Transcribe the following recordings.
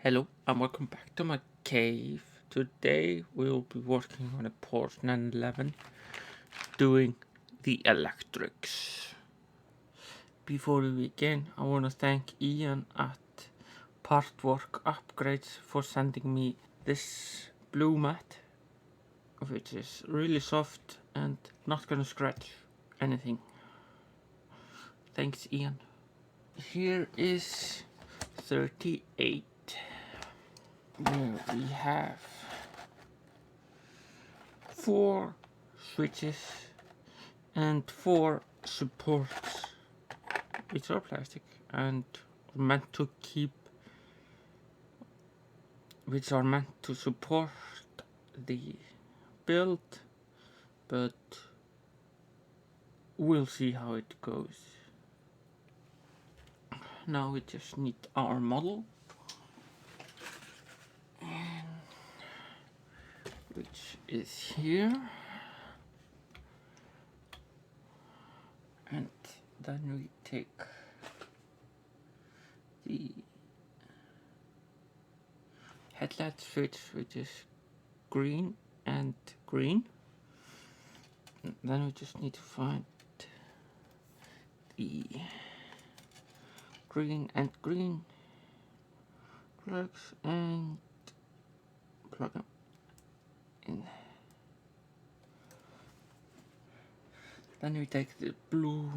Hello and welcome back to my cave. Today we'll be working on a Porsche 911 doing the electrics. Before we begin, I want to thank Ian at Partwork Upgrades for sending me this blue mat, which is really soft and not gonna scratch anything. Thanks, Ian. Here is 38. Where we have 4 switches and 4 supports, which are plastic and meant to keep, which are meant to support the build, but we'll see how it goes. Now we just need our model, which is here, and then we take the headlight switch, which is green and green. And then we just need to find the green and green plugs and plug them in. Then we take the blue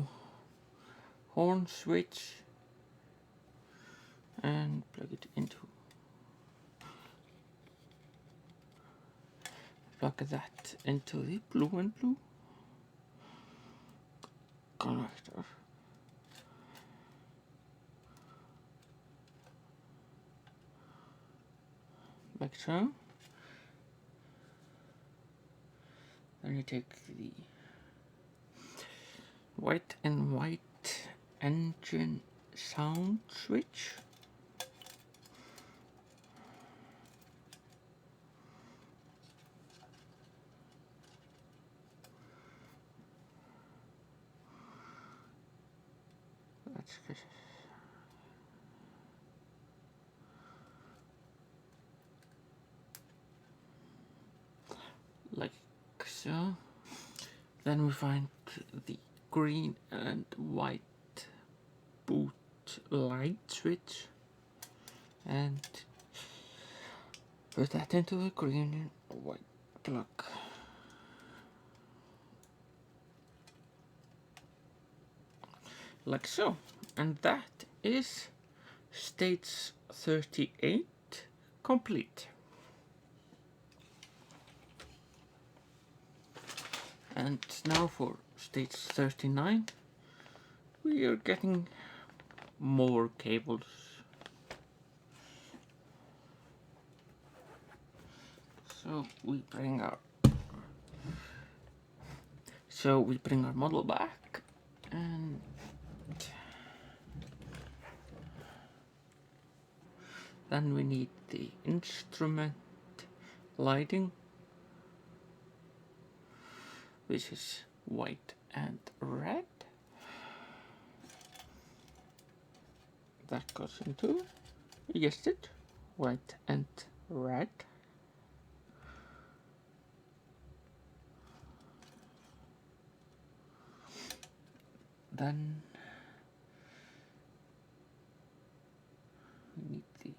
horn switch and plug it into, plug that into the blue and blue connector. Like so. Then you take the white and white engine sound switch. That's good. Like so. Then we find the green and white boot light switch and put that into the green and white plug. Like so. And that is stage 38 complete. And now for stage 39, we are getting more cables. So we bring our model back, and then we need the instrument lighting, which is white and red. That goes into, you guessed it, white and red. Then we need the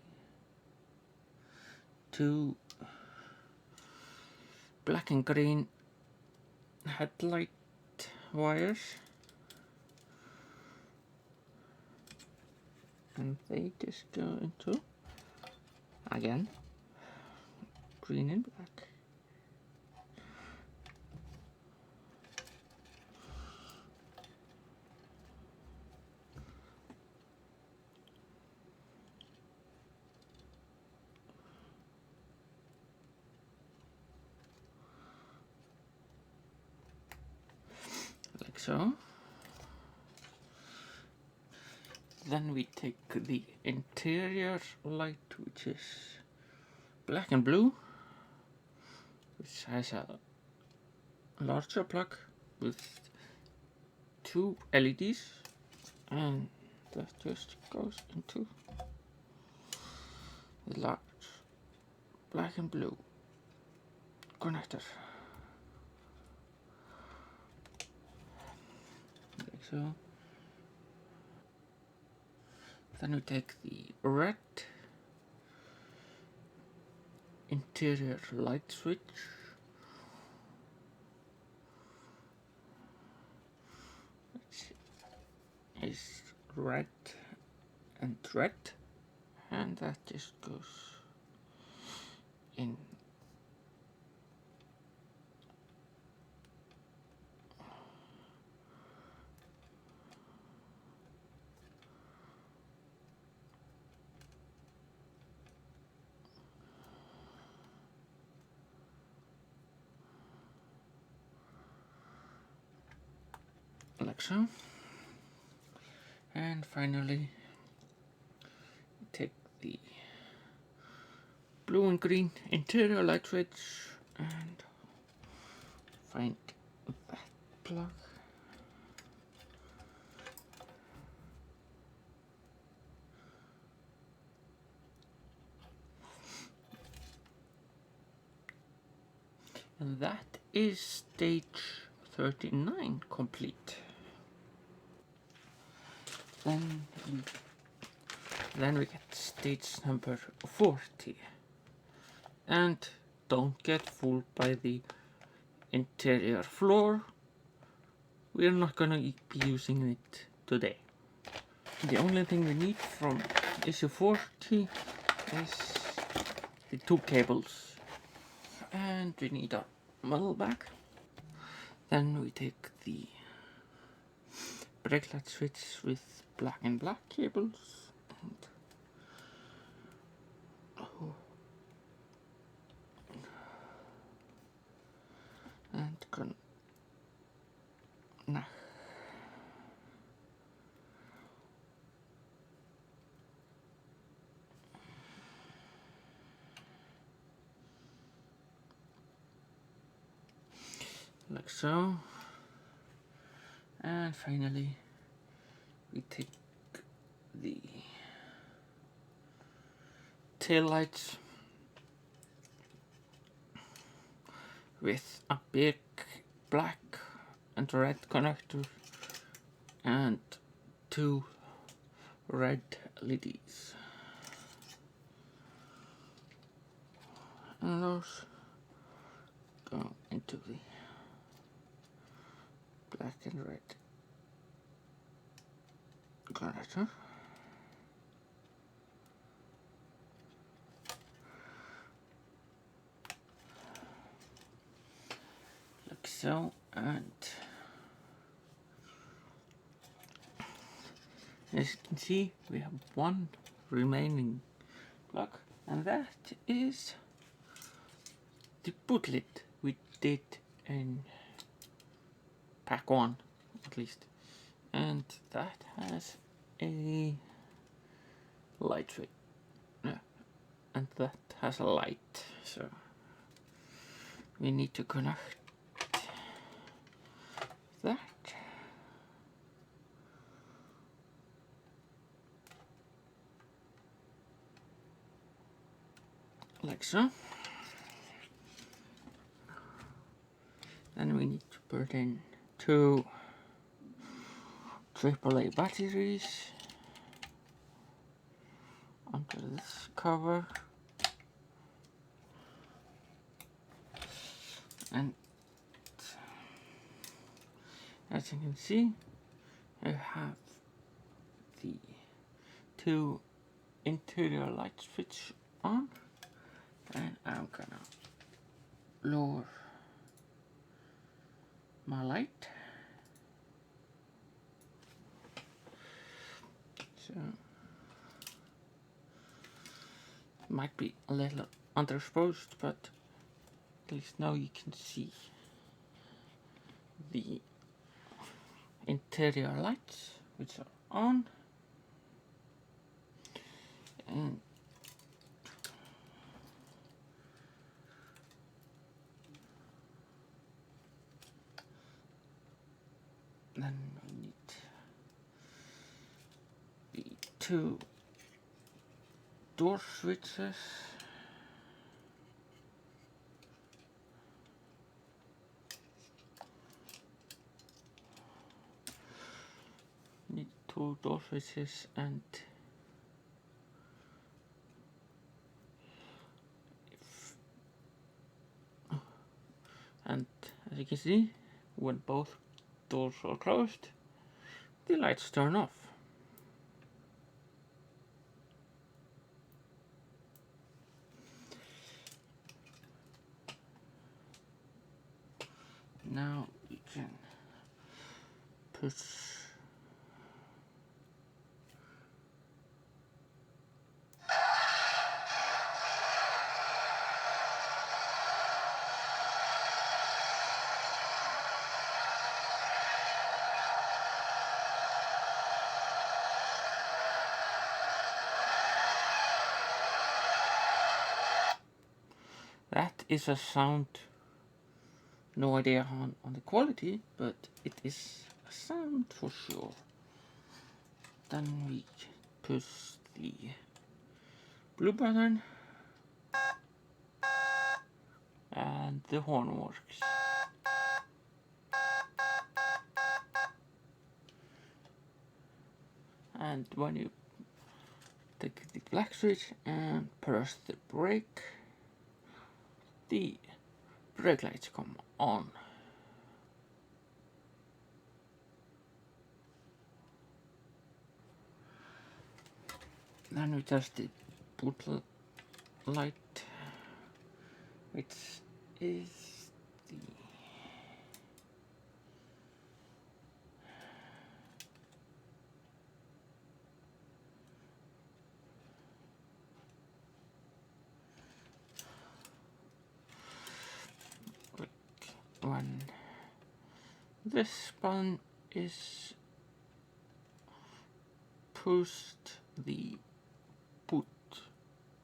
2 black and green headlight wires, and they just go into, again, green and black. Like so. Then we take the interior light, which is black and blue, which has a larger plug with 2 LEDs, and that just goes into the large black and blue connector, like so. Then we take the red interior light switch, which is red and red, and that just goes in like so. And finally take the blue and green interior light switch and find that plug. And that is stage 39 complete. Then we get stage number 40. And don't get fooled by the interior floor. We're not gonna be using it today. The only thing we need from issue 40 is the two cables. And we need a model back. Then we take the brake light switch with black and black cables and connect like so. And finally we take the tail lights with a big black and red connector and two red LEDs, and those go into the black and red connector. Like so, and as you can see, we have one remaining plug, and that is the bootlet we did in pack 1 at least, and that has a light switch, and that has a light, so we need to connect that. Like so. Then we need to put in two AAA batteries onto this cover, and as you can see, I have the two interior light switch on, and I'm gonna lower my light. So might be a little underexposed, but at least now you can see the interior lights which are on, and then we need the two door switches. Need 2 door switches and as you can see, when both doors are closed, the lights turn off. Now we can push that is a sound, no idea on the quality, but it is a sound for sure. Then we push the blue button and the horn works. And when you take the black switch and press the brake lights come on. Then we test the boot light, which is the when this button is pushed, the boot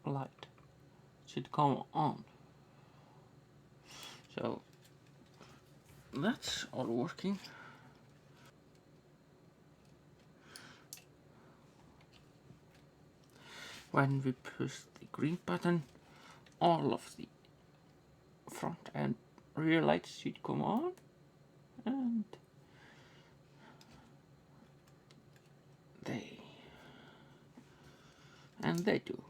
light should come on. So that's all working. When we push the green button, all of the front and rear lights should come on, and they do.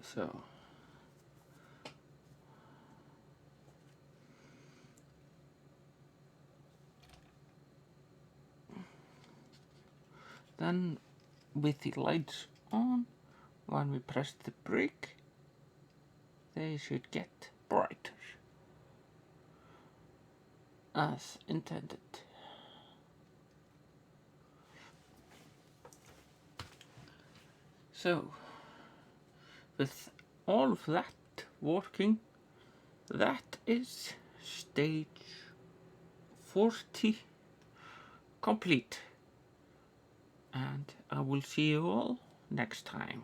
So then with the lights on, when we press the brake, they should get brighter as intended. So with all of that working, that is stage 40 complete, and I will see you all next time.